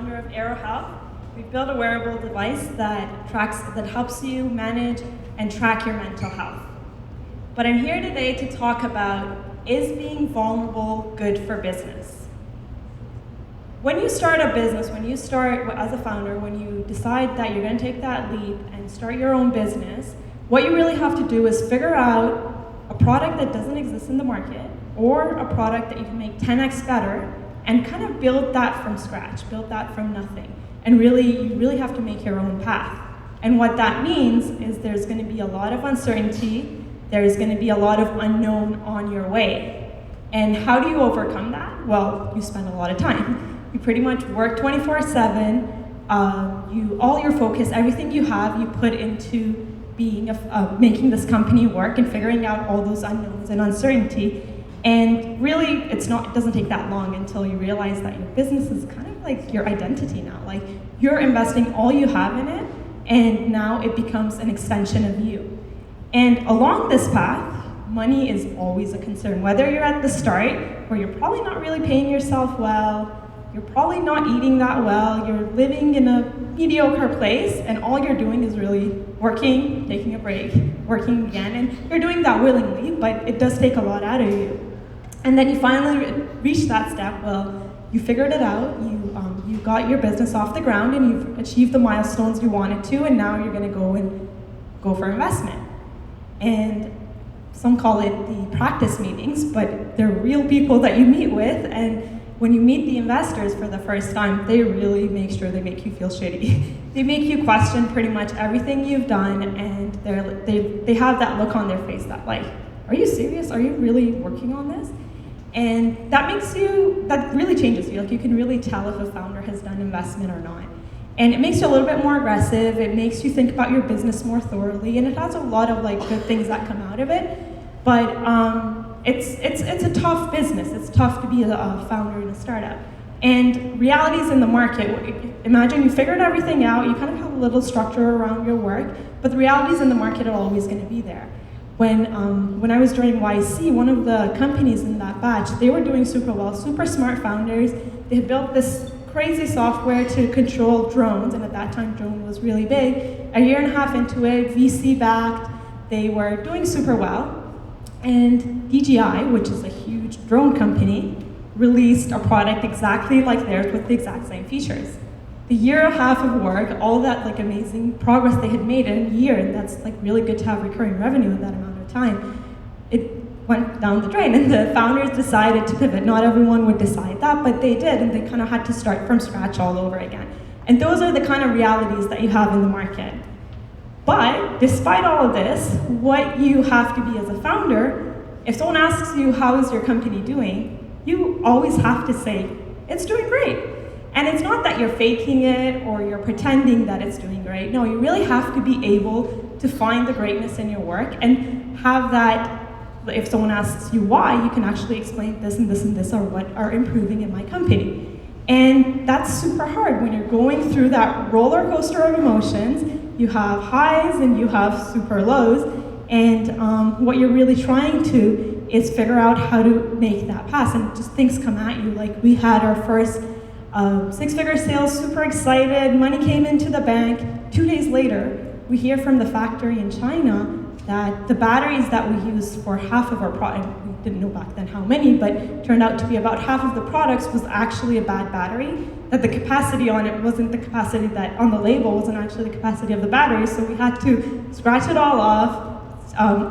founder of Airo Health. We've built a wearable device that helps you manage and track your mental health. But I'm here today to talk about, is being vulnerable good for business? When you start a business, when you start as a founder, when you decide that you're going to take that leap and start your own business, what you really have to do is figure out a product that doesn't exist in the market or a product that you can make 10x better and kind of build that from scratch, build that from nothing. And you really have to make your own path. And what that means is there's going to be a lot of uncertainty, there's going to be a lot of unknown on your way. And how do you overcome that? Well, you spend a lot of time. You pretty much work 24/7. All your focus, everything you have, you put into making this company work and figuring out all those unknowns and uncertainty. And really, it doesn't take that long until you realize that your business is kind of like your identity now. Like, you're investing all you have in it, and now it becomes an extension of you. And along this path, money is always a concern. Whether you're at the start, where you're probably not really paying yourself well, you're probably not eating that well, you're living in a mediocre place, and all you're doing is really working, taking a break, working again, and you're doing that willingly, but it does take a lot out of you. And then you finally reach that step. Well, you figured it out, you got your business off the ground, and you've achieved the milestones you wanted to, and now you're going to go for investment. And some call it the practice meetings, but they're real people that you meet with, and when you meet the investors for the first time, they really make sure they make you feel shitty. They make you question pretty much everything you've done, and they have that look on their face that, like, are you serious? Are you really working on this? And that really changes you. Like, you can really tell if a founder has done investment or not. And it makes you a little bit more aggressive, it makes you think about your business more thoroughly, and it has a lot of good things that come out of it. But it's a tough business. It's tough to be a founder in a startup. And realities in the market, imagine you figured everything out, you kind of have a little structure around your work, but the realities in the market are always going to be there. When I was joining YC, one of the companies in that batch, they were doing super well, super smart founders. They had built this crazy software to control drones, and at that time drone was really big. A year and a half into it, VC backed, they were doing super well. And DJI, which is a huge drone company, released a product exactly like theirs with the exact same features. The year and a half of work, all that amazing progress they had made in a year, and that's really good to have recurring revenue in that amount of time, it went down the drain, and the founders decided to pivot. Not everyone would decide that, but they did, and they kind of had to start from scratch all over again. And those are the kind of realities that you have in the market. But despite all of this, what you have to be as a founder, if someone asks you, how is your company doing, you always have to say, it's doing great. And it's not that you're faking it or you're pretending that it's doing great. No, you really have to be able to find the greatness in your work and have that, if someone asks you why, you can actually explain this and this and this are what are improving in my company. And that's super hard when you're going through that roller coaster of emotions. You have highs and you have super lows, and what you're really trying to is figure out how to make that pass, and just things come at you. Like, we had our first 6-figure sales, super excited, money came into the bank. 2 days later, we hear from the factory in China that the batteries that we use for half of our product, we didn't know back then how many, but turned out to be about half of the products was actually a bad battery, that the capacity on it wasn't the capacity that on the label, wasn't actually the capacity of the battery, so we had to scratch it all off,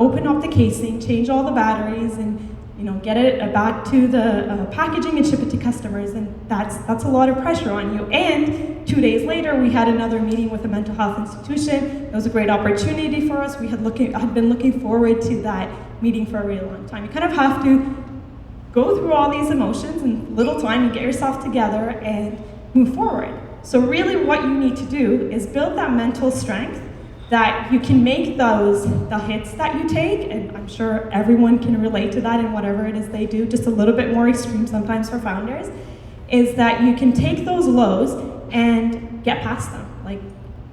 open up the casing, change all the batteries, and get it back to the packaging and ship it to customers, and that's a lot of pressure on you. And 2 days later, we had another meeting with a mental health institution. It was a great opportunity for us. We had been looking forward to that meeting for a really long time. You kind of have to go through all these emotions in little time and get yourself together and move forward. So really what you need to do is build that mental strength that you can make the hits that you take, and I'm sure everyone can relate to that in whatever it is they do, just a little bit more extreme sometimes for founders, is that you can take those lows and get past them. Like,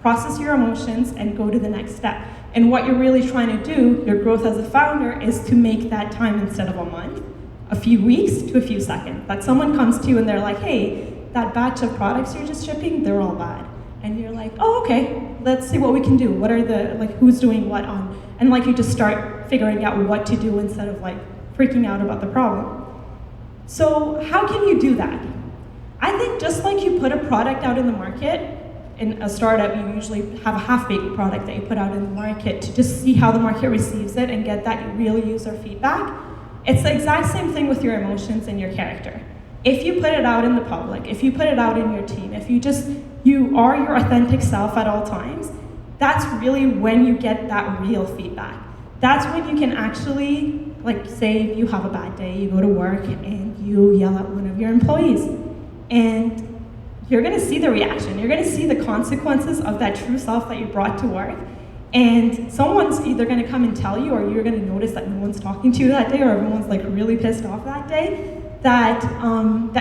process your emotions and go to the next step. And what you're really trying to do, your growth as a founder, is to make that time, instead of a month, a few weeks to a few seconds. That someone comes to you and they're like, hey, that batch of products you're just shipping, they're all bad. And you're like, oh, okay, let's see what we can do. What are the, like, who's doing what on? And like you just start figuring out what to do instead of like freaking out about the problem. So how can you do that? I think just like you put a product out in the market, in a startup, you usually have a half-baked product that you put out in the market to just see how the market receives it and get that real user feedback. It's the exact same thing with your emotions and your character. If you put it out in the public, if you put it out in your team, if you are your authentic self at all times, that's really when you get that real feedback. That's when you can actually, like, say you have a bad day, you go to work and you yell at one of your employees, and you're gonna see the reaction. You're gonna see the consequences of that true self that you brought to work. And someone's either gonna come and tell you, or you're gonna notice that no one's talking to you that day, or everyone's like really pissed off that day, that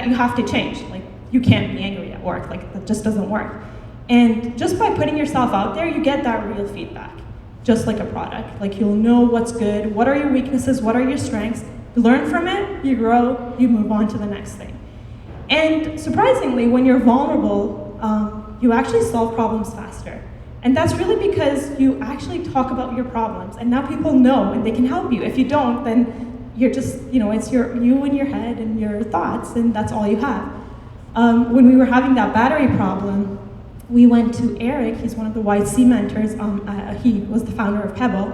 you have to change. Like, you can't be angry at work, like that just doesn't work. And just by putting yourself out there, you get that real feedback, just like a product. Like, you'll know what's good, what are your weaknesses, what are your strengths, you learn from it, you grow, you move on to the next thing. And surprisingly, when you're vulnerable, you actually solve problems faster. And that's really because you actually talk about your problems, and now people know and they can help you. If you don't, then you're just, it's you in your head and your thoughts, and that's all you have. When we were having that battery problem, we went to Eric. He's one of the YC mentors. He was the founder of Pebble.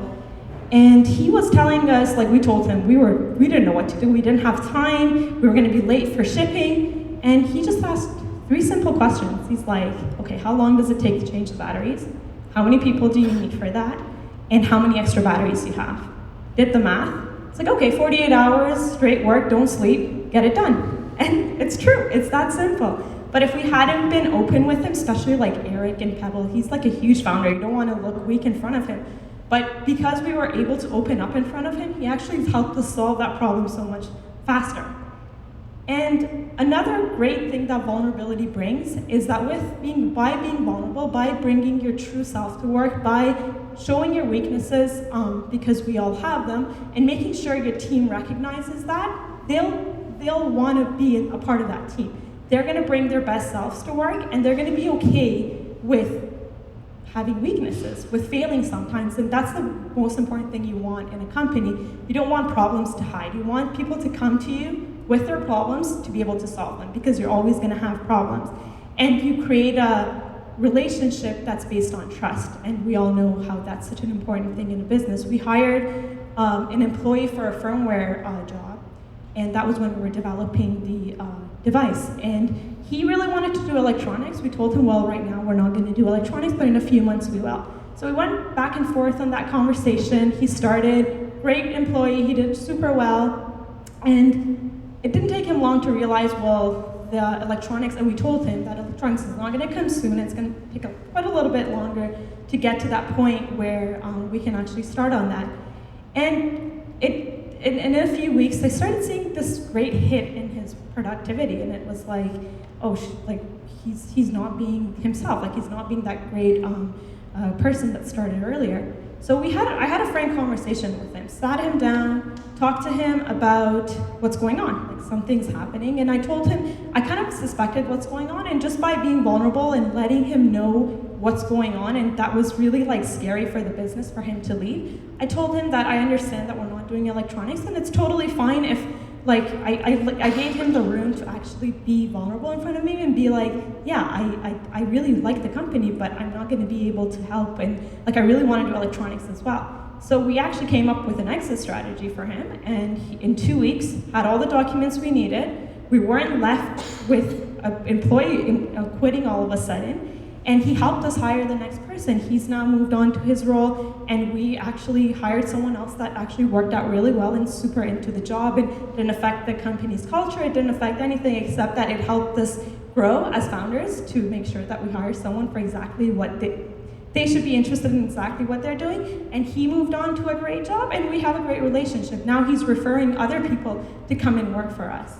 And he was telling us, like, we told him, we didn't know what to do. We didn't have time. We were gonna be late for shipping. And he just asked 3 simple questions. He's like, okay, how long does it take to change the batteries? How many people do you need for that? And how many extra batteries do you have? Did the math. It's like, okay, 48 hours, straight work, don't sleep, get it done. And it's true, it's that simple. But if we hadn't been open with him, especially like Eric and Pebble, he's like a huge founder. You don't want to look weak in front of him. But because we were able to open up in front of him, he actually helped us solve that problem so much faster. And another great thing that vulnerability brings is that by being vulnerable, by bringing your true self to work, by showing your weaknesses, because we all have them, and making sure your team recognizes that, they'll want to be a part of that team. They're going to bring their best selves to work, and they're going to be okay with having weaknesses, with failing sometimes, and that's the most important thing you want in a company. You don't want problems to hide. You want people to come to you with their problems to be able to solve them, because you're always going to have problems. And you create a relationship that's based on trust, and we all know how that's such an important thing in a business. We hired an employee for a firmware job, and that was when we were developing the device. And he really wanted to do electronics. We told him, well, right now we're not going to do electronics, but in a few months we will. So we went back and forth on that conversation. He started, great employee, he did super well, and it didn't take him long to realize, well, the electronics, and we told him that electronics is not going to come soon. It's going to take quite a little bit longer to get to that point where we can actually start on that. And in a few weeks, they started seeing this great hit in his productivity, and it was like, oh, he's not being himself, like he's not being that great person that started earlier. So I had a frank conversation with him, sat him down, talked to him about what's going on, like something's happening, and I told him I kind of suspected what's going on, and just by being vulnerable and letting him know what's going on, and that was really like scary for the business for him to leave, I told him that I understand that we're not doing electronics, and it's totally fine if, like, I gave him the room to actually be vulnerable in front of me and be like, yeah, I really like the company, but I'm not going to be able to help, and like I really want to do electronics as well. So we actually came up with an exit strategy for him, and he, in 2 weeks, had all the documents we needed. We weren't left with an employee quitting all of a sudden, and he helped us hire the next person. He's now moved on to his role, and we actually hired someone else that actually worked out really well and super into the job, and didn't affect the company's culture, it didn't affect anything except that it helped us grow as founders to make sure that we hire someone for exactly what they should be interested in, exactly what they're doing. And he moved on to a great job, and we have a great relationship. Now he's referring other people to come and work for us.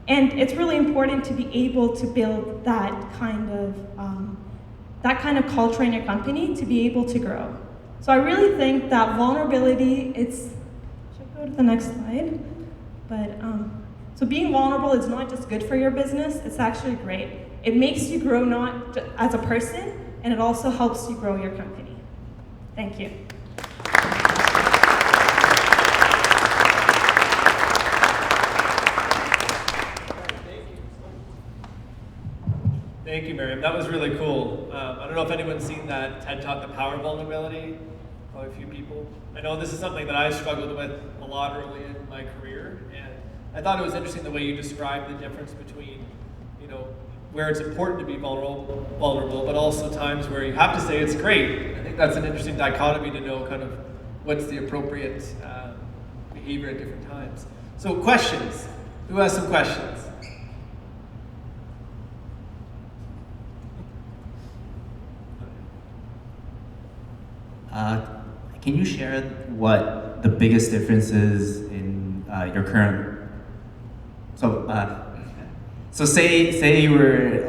And it's really important to be able to build that kind of culture in your company to be able to grow. So I really think that vulnerability, should I go to the next slide? But So being vulnerable is not just good for your business, it's actually great. It makes you grow not as a person, and it also helps you grow your company. Thank you. Thank you, Maryam. That was really cool. I don't know if anyone's seen that TED Talk, The Power of Vulnerability. Probably a few people. I know this is something that I struggled with a lot early in my career, and I thought it was interesting the way you described the difference between, where it's important to be vulnerable, but also times where you have to say it's great. I think that's an interesting dichotomy to know kind of what's the appropriate behavior at different times. So questions. Who has some questions? Can you share what the biggest difference is in your current? So say you were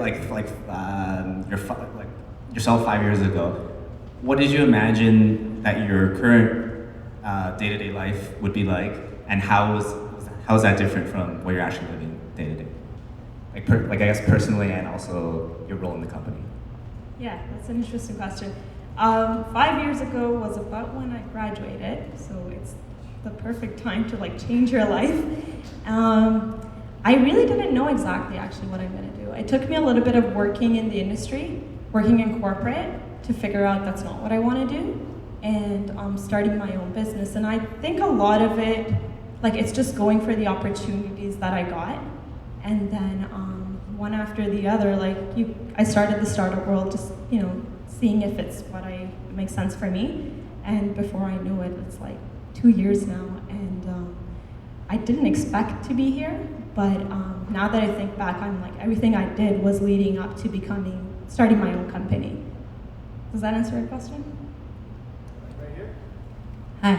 yourself 5 years ago. What did you imagine that your current day-to-day life would be like, and how is that different from what you're actually living day to day? I guess personally, and also your role in the company. Yeah, that's an interesting question. 5 years ago was about when I graduated, so it's the perfect time to change your life. I really didn't know exactly actually what I'm gonna do. It took me a little bit of working in the industry, working in corporate, to figure out that's not what I wanna do, and starting my own business. And I think a lot of it, it's just going for the opportunities that I got, and then one after the other, I started the startup world, just seeing if it's makes sense for me. And before I knew it, it's 2 years now, and I didn't expect to be here, but now that I think back, I'm everything I did was leading up to starting my own company. Does that answer your question? Right here. Hi.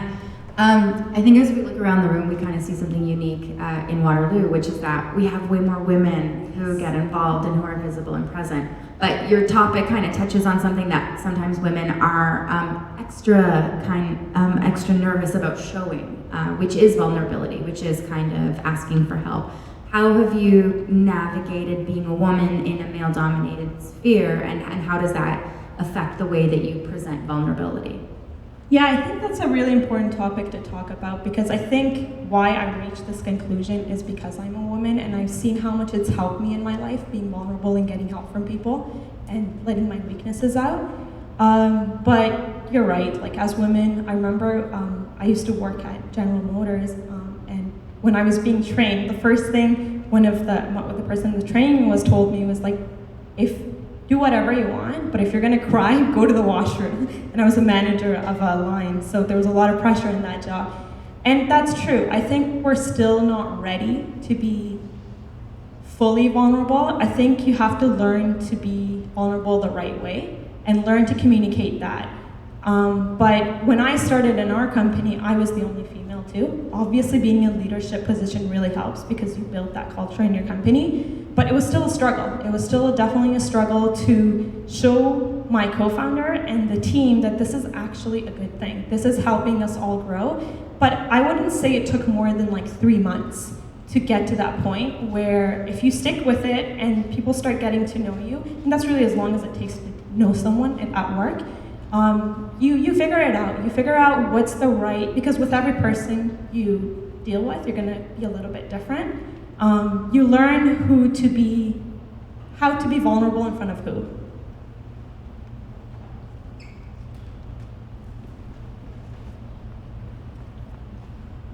I think as we look around the room, we kind of see something unique in Waterloo, which is that we have way more women who get involved and who are visible and present. But your topic kind of touches on something that sometimes women are extra nervous about showing, which is vulnerability, which is kind of asking for help. How have you navigated being a woman in a male-dominated sphere, and how does that affect the way that you present vulnerability? Yeah, I think that's a really important topic to talk about, because I think why I reached this conclusion is because I'm a woman, and I've seen how much it's helped me in my life, being vulnerable and getting help from people and letting my weaknesses out. But you're right, as women, I remember I used to work at General Motors, and when I was being trained, the first thing the person in the training told me was do whatever you want, but if you're gonna cry, go to the washroom. And I was a manager of a line, so there was a lot of pressure in that job. And that's true. I think we're still not ready to be fully vulnerable. I think you have to learn to be vulnerable the right way and learn to communicate that. But when I started in our company, I was the only female too. Obviously, being in a leadership position really helps because you build that culture in your company. But it was still a struggle. It was still definitely a struggle to show my co-founder and the team that this is actually a good thing. This is helping us all grow. But I wouldn't say it took more than 3 months to get to that point where if you stick with it and people start getting to know you, and that's really as long as it takes to know someone at work, you figure it out. You figure out what's the right, because with every person you deal with, you're gonna be a little bit different. You learn how to be vulnerable in front of who.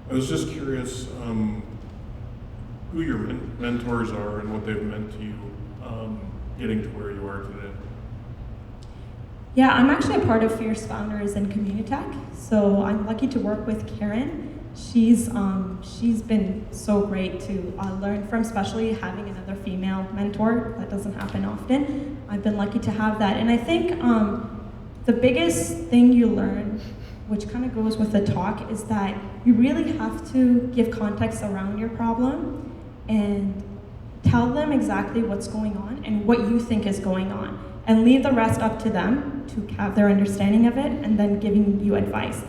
I was just curious who your mentors are and what they've meant to you getting to where you are today. Yeah, I'm actually a part of Fierce Founders in Communitech, so I'm lucky to work with Karen. She's been so great to learn from, especially having another female mentor. That doesn't happen often. I've been lucky to have that. And I think the biggest thing you learn, which kind of goes with the talk, is that you really have to give context around your problem and tell them exactly what's going on and what you think is going on, and leave the rest up to them to have their understanding of it and then giving you advice.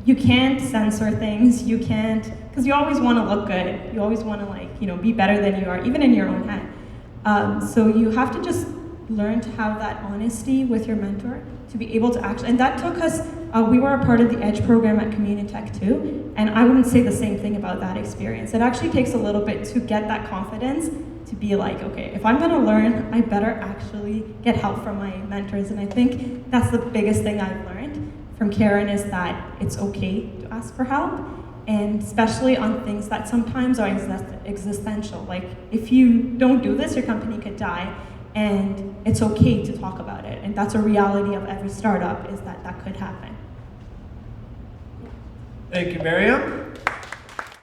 You can't censor things, you can't, because you always want to look good. You always want to be better than you are, even in your own head. So you have to just learn to have that honesty with your mentor to be able to actually, and that took us, we were a part of the EDGE program at Community Tech too, and I wouldn't say the same thing about that experience. It actually takes a little bit to get that confidence to be like, okay, if I'm gonna learn, I better actually get help from my mentors. And I think that's the biggest thing I've learned from Karen is that it's okay to ask for help, and especially on things that sometimes are existential. Like if you don't do this, your company could die, and it's okay to talk about it. And that's a reality of every startup, is that that could happen. Thank you, Maryam.